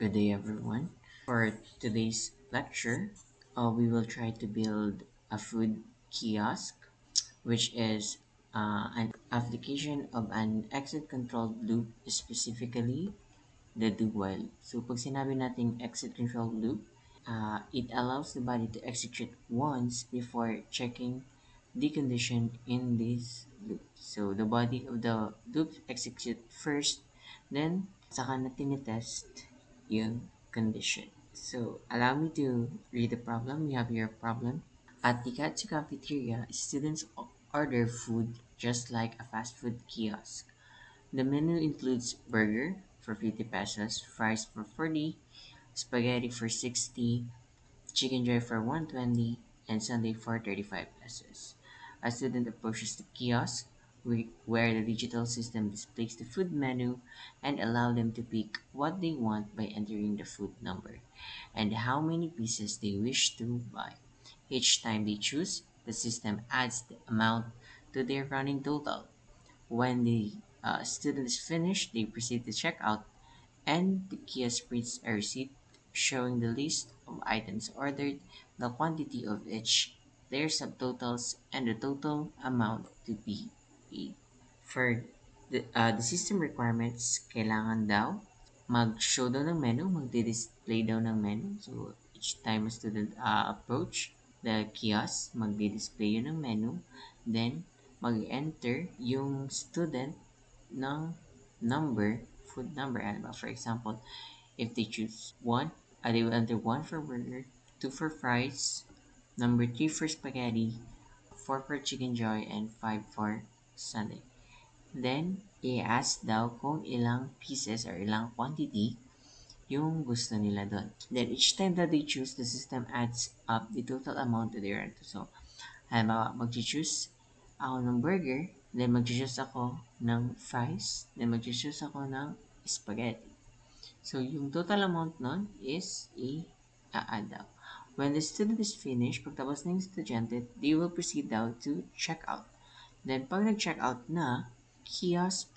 Good day, everyone. For today's lecture, we will try to build a food kiosk, which is an application of an exit control loop, specifically the do while. So, pag sinabi natin exit control loop, it allows the body to execute once before checking the condition in this loop. So, the body of the loop execute first, then saka na tinitest yung condition. So, allow me to read the problem. We have here a problem. At the Katsu cafeteria, students order food just like a fast food kiosk. The menu includes burger for 50 pesos, fries for 40, spaghetti for 60, chicken joy for 120, and sundae for 35 pesos. A student approaches the kiosk where the digital system displays the food menu and allow them to pick what they want by entering the food number and how many pieces they wish to buy. Each time they choose, the system adds the amount to their running total. When the student is finished, they proceed to check out, and the kiosk prints a receipt showing the list of items ordered, the quantity of each, their subtotals, and the total amount to be paid. For the system requirements, kailangan daw mag-show daw ng menu, magdi-display daw ng menu. So, each time a student approach the kiosk, magdi-display yun ng menu. Then, mag-enter yung student ng number, food number. Ano ba? For example, if they choose 1, they will enter 1 for burger, 2 for fries, number 3 for spaghetti, 4 for chicken joy, and 5 for sundae. Then, i-ask daw kung ilang pieces or ilang quantity yung gusto nila doon. Then, each time that they choose, the system adds up the total amount to their rent. So, halimbawa, mag-choose ako ng burger, then mag-choose ako ng fries, then mag-choose ako ng spaghetti. So, yung total amount nun is i-add daw. When the student is finished, pagtapos ng estudyante, they will proceed daw to check out. Then, pag nag-check out na, kiosk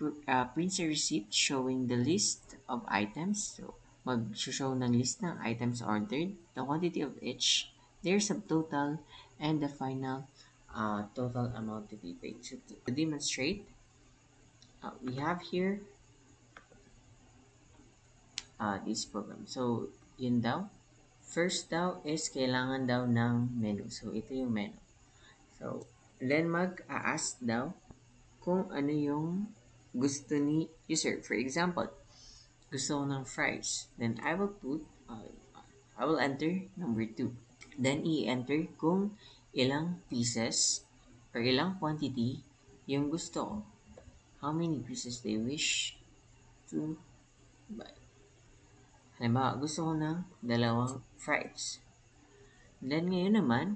prints a receipt showing the list of items. So, mag-show ng list ng items ordered, the quantity of each, their subtotal, and the final total amount to be paid. So, to demonstrate, we have here this program. So, yun daw. First daw is kailangan daw ng menu. So, ito yung menu. So, then mag-a-ask daw kung ano yung gusto ni user. For example, gusto ko ng fries. Then I will enter number 2. Then i-enter kung ilang pieces or ilang quantity yung gusto ko. How many pieces they wish to buy. Halimbawa, gusto ko ng 2 fries. Then ngayon naman,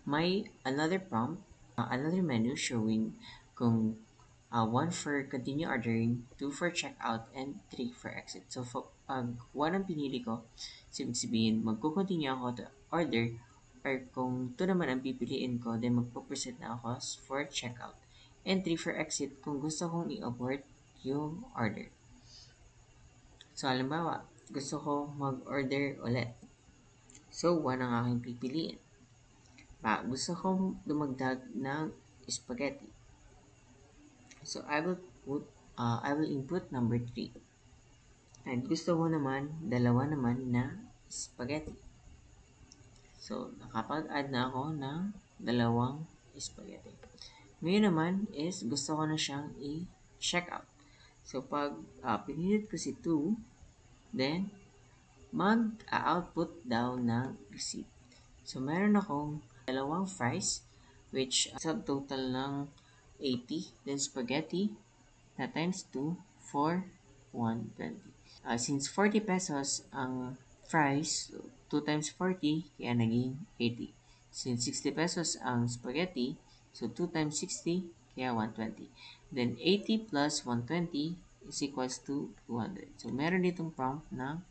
may another prompt, another menu showing kung 1 for continue ordering, 2 for checkout, and 3 for exit. So, pag 1 ang pinili ko, ibig sabihin, magko-continue ako to order, or kung 2 naman ang pipiliin ko, then magpo-proceed na ako for checkout. And 3 for exit kung gusto kong i-abort yung order. So, halimbawa, gusto ko mag-order ulit. So, 1 ang aking pipiliin. Gusto kong dumagdag ng spaghetti. So, I will input number 3. And gusto ko naman, 2 naman na spaghetti. So, nakapag-add na ako ng 2 spaghetti. Ngayon naman is gusto ko na siyang i-check out. So, pag pinilit ko si 2, then mag-output daw ng receipt. So, meron akong 2 fries, which subtotal ng 80, then spaghetti na times 2 for 120. Since 40 pesos ang fries, so 2 times 40, kaya naging 80. Since 60 pesos ang spaghetti, so 2 times 60, kaya 120. Then 80 plus 120 is equals to 200. So meron ditong prompt na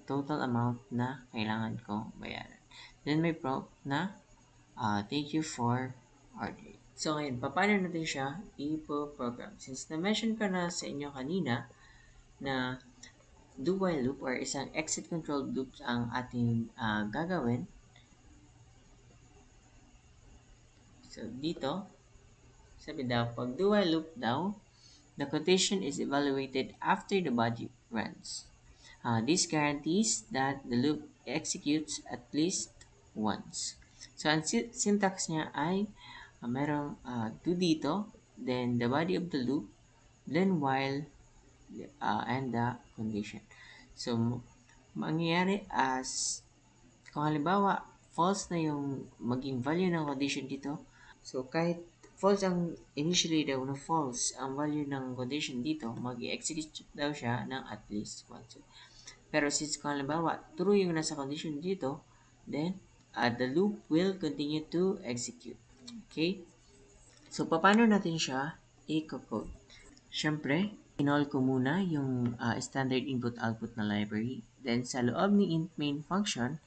total amount na kailangan kong bayaran. Then may prompt na thank you for ordering. So ngayon, paano natin siya i-program? Since na-mention ko na sa inyo kanina na do while loop or isang exit control loop ang ating gagawin. So dito, sabi daw, pag do while loop daw, the quotation is evaluated after the body runs. This guarantees that the loop executes at least once. So, ang syntax niya ay merong do dito, then the body of the loop, then while, and the condition. So, mangyayari as, kung halimbawa, false na yung maging value ng condition dito, so kahit false ang initially daw na false ang value ng condition dito, mag-execute daw siya ng at least once. Pero since kung halimbawa, true yung nasa condition dito, then the loop will continue to execute. Okay? So, paano natin siya i-code? Siyempre, inall ko muna yung standard input-output na library. Then, sa loob ni int main function,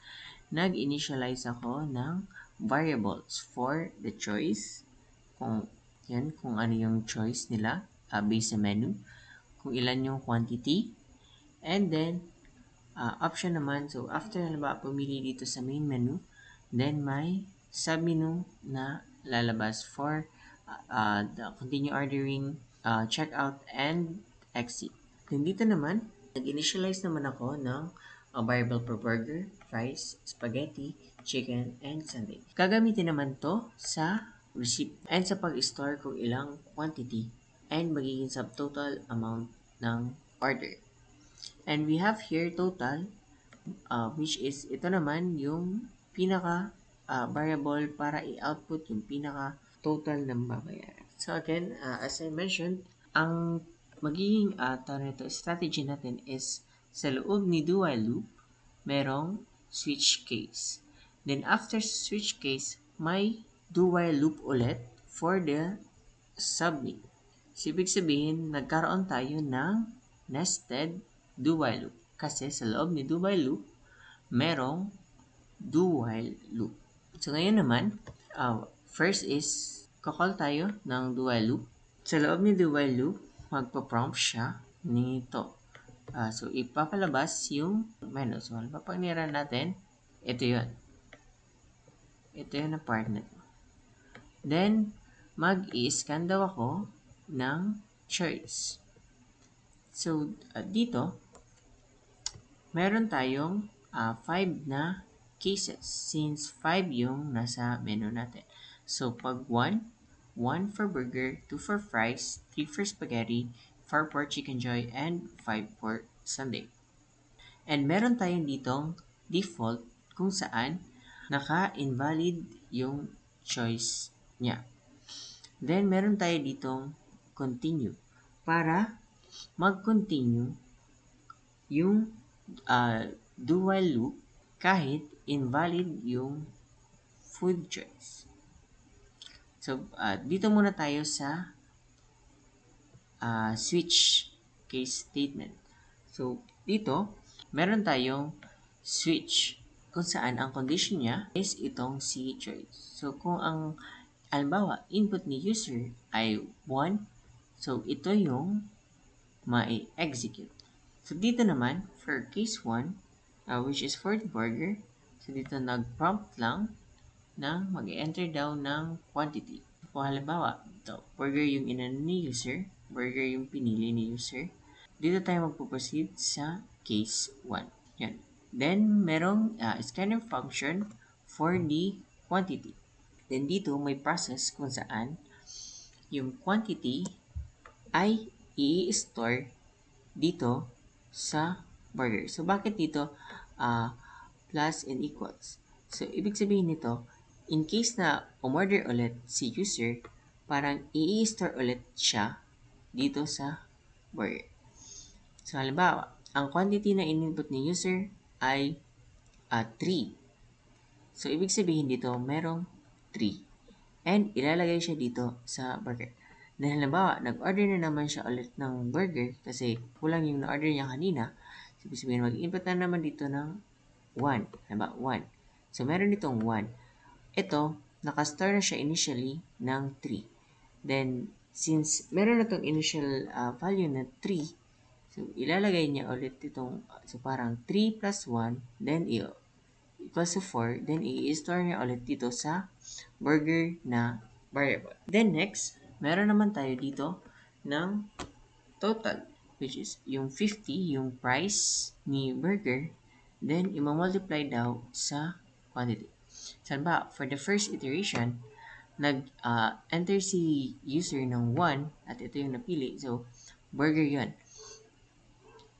nag-initialize ako ng variables for the choice. Kung ano yung choice nila based sa menu. Kung ilan yung quantity. And then, option naman, so after halimbawa pumili dito sa main menu, then may submenu na lalabas for the continue ordering, checkout, and exit. Then dito naman, nag-initialize naman ako ng variable per burger, fries, spaghetti, chicken, and sundae. Gagamitin naman to sa receipt and sa pag-store kung ilang quantity and magiging subtotal amount ng order. And we have here total, which is ito naman yung pinaka variable para i-output yung pinaka total ng babayaran. So again, as I mentioned, ang magiging strategy natin is sa loob ni do while loop, merong switch case. Then after switch case, may do while loop ulit for the submit. So, ibig sabihin, nagkaroon tayo ng nested do while loop. Kasi sa loob ni do while loop, merong do while loop. So, ngayon naman, first is, kakall tayo ng do while loop. Sa loob ni do while loop, magpa-prompt siya nito. So, ipapalabas yung menu. So, pag niran natin, ito yun. Ito yun na part na ito. Then, mag-i-scan daw ako ng choice. So, dito, meron tayong 5 na cases since 5 yung nasa menu natin. So, pag 1 for burger, 2 for fries, 3 for spaghetti, 4 for chicken joy, and 5 for sundae. And meron tayong ditong default kung saan naka-invalid yung choice niya. Then, meron tayo ditong continue para mag-continue yung do while loop kahit invalid yung food choice. So, dito muna tayo sa switch case statement. So, dito, meron tayong switch kung saan ang condition niya is itong si choice. So, kung ang halimbawa, input ni user ay 1, so ito yung ma-execute. So, dito naman, for case 1, which is for the burger, so dito nag-prompt lang na mag-enter daw ng quantity. Kung halimbawa, ito, burger yung inano ni user, burger yung pinili ni user, dito tayo magpo-proceed sa case 1. Yan. Then, merong scanner function for the quantity. Then, dito may process kung saan yung quantity ay i-store dito sa burger. So, bakit dito plus and equals? So, ibig sabihin nito, in case na umorder ulit si user, parang i-store ulit siya dito sa burger. So, halimbawa, ang quantity na in-input ni user ay 3. So, ibig sabihin dito, merong 3. And ilalagay siya dito sa burger. Dahil halimbawa, nag-order na naman siya ulit ng burger kasi kulang yung na-order niya kanina. So, ibig sabihin, mag-input na naman dito ng 1. Halimbawa, 1. So, meron ditong 1. Ito, nakastore na siya initially ng 3. Then, since meron na itong initial value na 3, So, ilalagay niya ulit itong, so parang 3 plus 1, then equals to 4, then i-store niya ulit dito sa burger na variable. Then next, meron naman tayo dito ng total, which is yung 50, yung price ni burger, then i-multiply daw sa quantity. So, ba, for the first iteration, nag-enter si user ng 1 at ito yung napili. So, burger yun.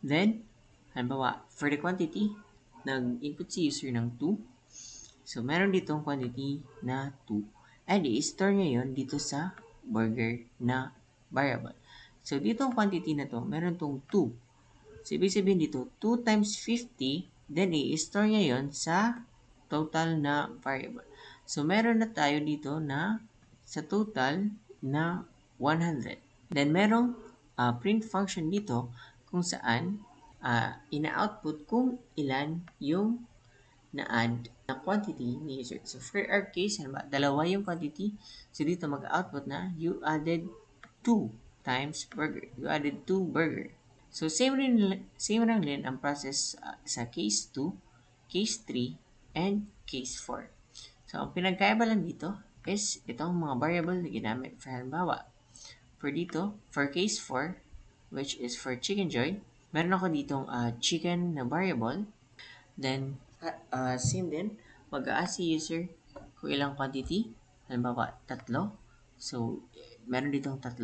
Then, halimbawa, for the quantity, nag-input si user ng 2. So, meron ditong quantity na 2. And i-store niya yun dito sa burger na variable. So, dito ang quantity na to, meron tong 2. So, ibig sabihin dito, 2 times 50, then i-store niya yun sa total na variable. So, meron na tayo dito na sa total na 100. Then, merong print function dito kung saan ina-output kung ilan yung na-add na quantity ni user. So, for our case, dalawa yung quantity. So, dito mag-output na you added 2 times burger. You added 2 burger. So, same lang din ang process sa case 2, case 3, and case 4. So, ang pinagkaiba lang dito is itong mga variable na ginamit. For halimbawa, for case 4, which is for Chicken Joy, meron ako ditong chicken na variable. Then, same din, mag-a-ask si user kung ilang quantity. Halimbawa, 3. So, meron ditong 3.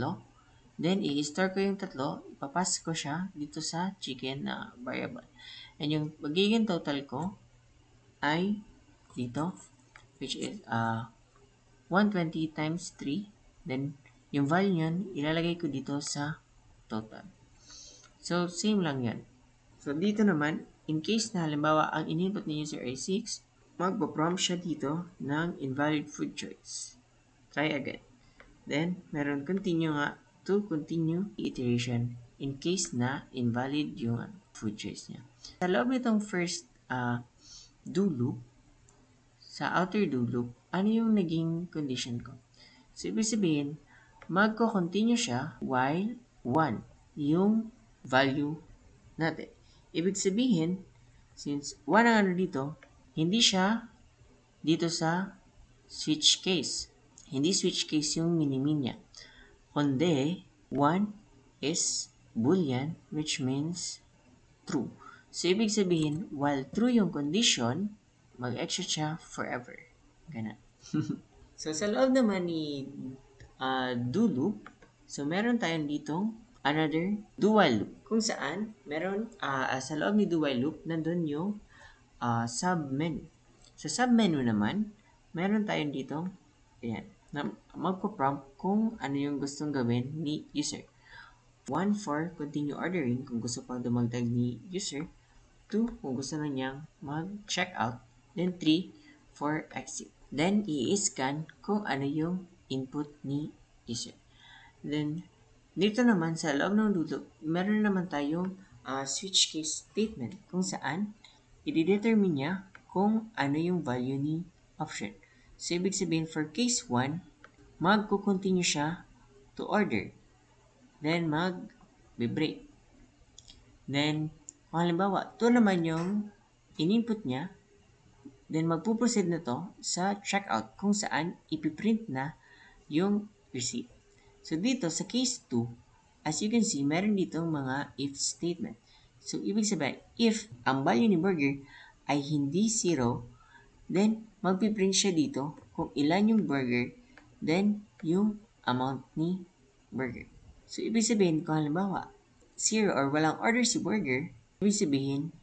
Then, i-store ko yung 3, ipapass ko siya dito sa chicken na variable. And yung magiging total ko ay dito, which is 120 times 3. Then, yung value nyan, ilalagay ko dito sa total. So, same lang yan. So, dito naman, in case na halimbawa ang input ni user ay 6, magpo-prompt siya dito ng invalid food choice. Try again. Then, meron continue nga to continue iteration in case na invalid yung food choice niya. Sa loob nitong first do loop, sa outer do loop, ano yung naging condition ko? So, ibig sabihin, magko-continue siya while 1 yung value natin. Ibig sabihin, since 1 ang ano dito, hindi siya dito sa switch case. Hindi switch case yung minimin niya. Kundi, 1 is boolean, which means true. So, ibig sabihin, while true yung condition, mag-execute siya forever. Ganun. So, sa loob naman ni do loop, so meron tayong ditong another do while loop. Kung saan, meron sa loob ni do while loop, nandun yung sub-menu. Sa sub-menu naman, meron tayong ditong, ayan, na magpo-prompt kung ano yung gustong gawin ni user. 1 for continue ordering kung gusto pang dumagdag ni user. 2 kung gusto na niyang mag-check out. Then 3 for exit. Then i-scan kung ano yung input ni user. Then dito naman sa loob ng loop, meron naman tayong switch case statement kung saan i-determine niya kung ano yung value ni option. So ibig sabihin for case 1, magko-continue siya to order. Then mag-break. Then kung halimbawa, 2 naman yung in-input niya, then magpuproceed na to sa checkout kung saan ipiprint na yung receipt. So dito sa case 2, as you can see, meron ditong mga if statement. So ibig sabihin, if ang value ni burger ay hindi 0, then magpiprint siya dito kung ilan yung burger, then yung amount ni burger. So ibig sabihin, kung halimbawa, 0 or walang order si burger, ibig sabihin,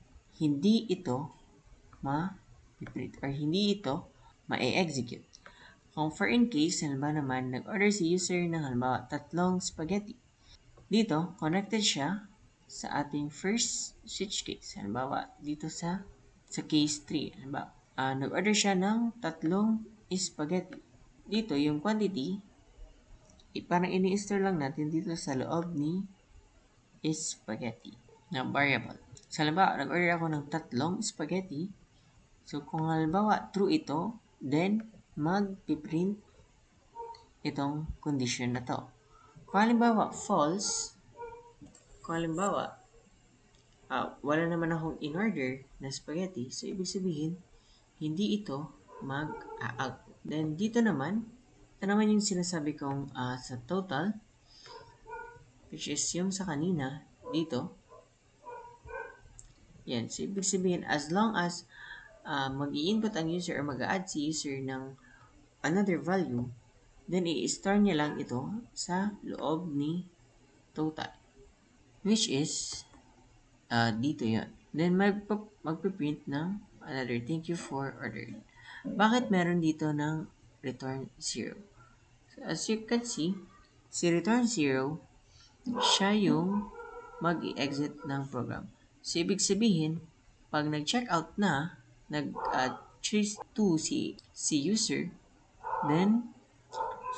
hindi ito ma-print or hindi ito ma-execute. Kung for in case, halimbawa naman, nag-order si user ng halimbawa 3 spaghetti. Dito, connected siya sa ating first switch case. Halimbawa, dito sa case 3. Halimbawa, nag-order siya ng 3 spaghetti. Dito, yung quantity, parang ini-store lang natin dito sa loob ni spaghetti na variable. So, halimbawa, nag-order ako ng 3 spaghetti. So, kung halimbawa, true ito, then, mag-print itong condition na to. Kung halimbawa, false, kung halimbawa, wala naman akong in-order na spaghetti. So, ibig sabihin, hindi ito mag-aag. Then, dito naman, ito naman yung sinasabi kong sa total, which is yung sa kanina, dito. Yan. So, ibig sabihin, as long as mag-i-input ang user or mag-add si user ng another value, then i-store niya lang ito sa loob ni total. Which is, dito yun. Then, magpiprint ng another thank you for ordered. Bakit meron dito ng return 0? So, as you can see, si return 0, siya yung mag-i-exit ng program. So, ibig sabihin, pag nag-checkout na, nag-choose to si user, then,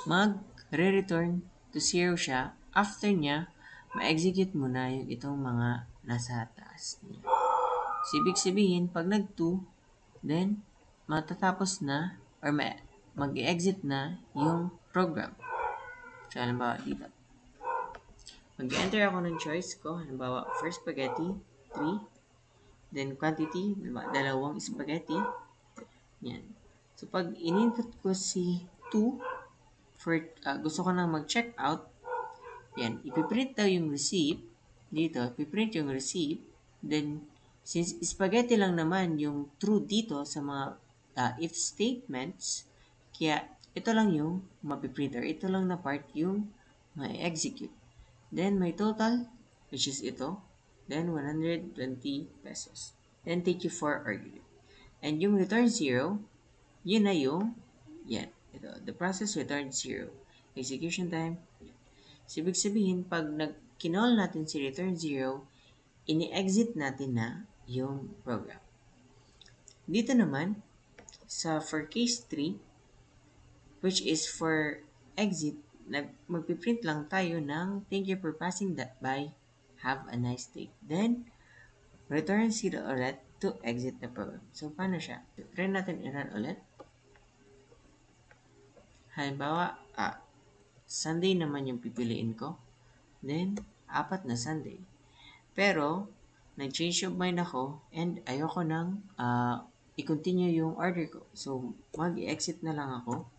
mag-re-return to 0 siya after niya ma-execute mo na yung itong mga nasa taas niya. So, ibig sabihin, pag nag-2, then, matatapos na or mag-exit na yung program. So, halimbawa dito. Mag-enter ako ng choice ko. Halimbawa, first spaghetti, 3. Then, quantity, dalawang spaghetti. Yan. So, pag in-input ko si 2, for, gusto ko nang mag-check out, yan, ipiprint daw yung receipt. Dito, ipiprint yung receipt. Then, since spaghetti lang naman yung true dito sa mga if statements, kaya ito lang yung mapiprint or ito lang na part yung ma-execute. Then, may total, which is ito. Then, 120 pesos. Then, thank you for ordering. And yung return 0, yun na yung, yan, ito, the process return 0. Execution time, so, ibig sabihin, pag kinall natin si return 0, ini-exit natin na yung program. Dito naman, sa for case 3, which is for exit, magpiprint lang tayo ng thank you for passing that by, have a nice day. Then, return 0 ulit to exit the program. So, paano siya? Try natin i-run ulit. Halimbawa, Sunday naman yung pipiliin ko. Then, 4 na Sunday. Pero, nag-change of mind ako and ayoko nang i-continue yung order ko. So, mag-exit na lang ako.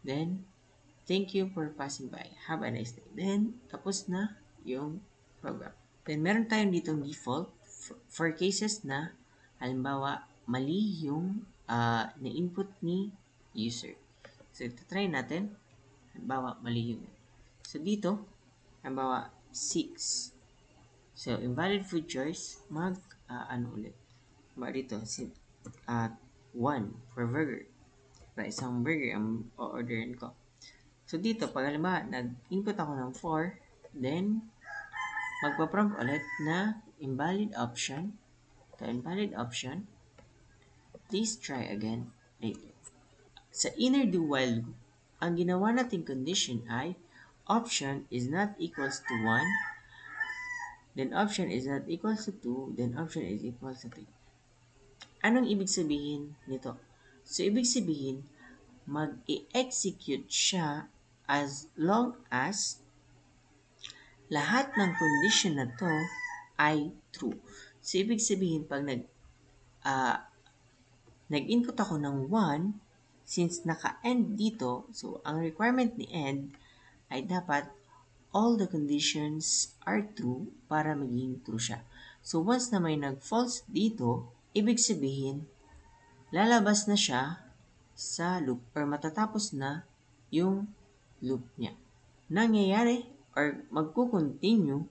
Then, thank you for passing by. Have a nice day. Then, tapos na yung program. Then, meron tayong ditong default for cases na halimbawa, mali yung na-input ni user. So, ito try natin. Halimbawa, mali yung. So, dito, halimbawa, 6. So, invalid food choice, ulit. Halimbawa dito, 1 for burger. Para isang burger ang o-orderin ko. So, dito, pag halimbawa, nag-input ako ng 4, then, magpa-prompt ulit na invalid option. The invalid option, please try again later. Sa inner do while loop, ang ginawa nating condition ay option is not equals to 1, then option is not equals to 2, then option is equals to 3. Anong ibig sabihin nito? So, ibig sabihin, mag-i-execute siya as long as lahat ng condition na to ay true. So, ibig sabihin, pag nag-input ako ng 1, since naka-end dito, so ang requirement ni end ay dapat all the conditions are true para maging true siya. So once na may nag-false dito, ibig sabihin, lalabas na siya sa loop or matatapos na yung loop niya. Nangyayari or magkukontinue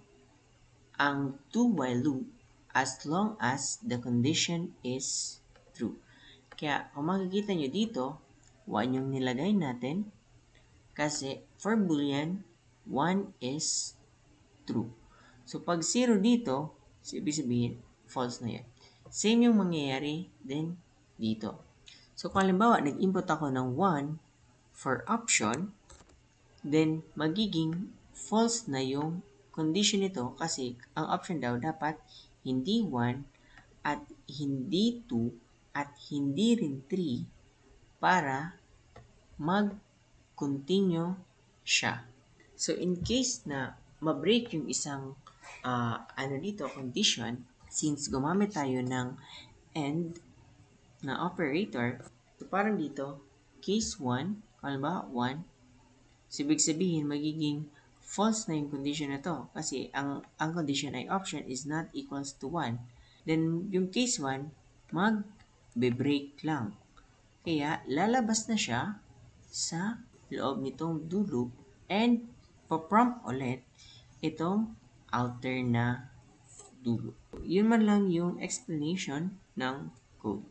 ang do while loop as long as the condition is true. Kaya, kung makikita nyo dito, 1 yung nilagay natin kasi for boolean, 1 is true. So, pag 0 dito, so ibig sabihin, false na yan. Same yung mangyayari din dito. So, kung halimbawa, nag-input ako ng 1 for option, then magiging false na yung condition nito kasi ang option daw dapat hindi 1 at hindi 2 at hindi rin 3 para mag-continue siya. So, in case na ma-break yung isang condition, Since gumamit tayo ng AND na operator, so parang dito, case 1, kung ba 1, so ibig sabihin magiging false na yung condition na to kasi ang condition ay option is not equals to 1. Then yung case 1, mag-break lang. Kaya lalabas na siya sa loob nitong do loop and pa-prompt ulit itong outer na do loop. Yun man lang yung explanation ng code.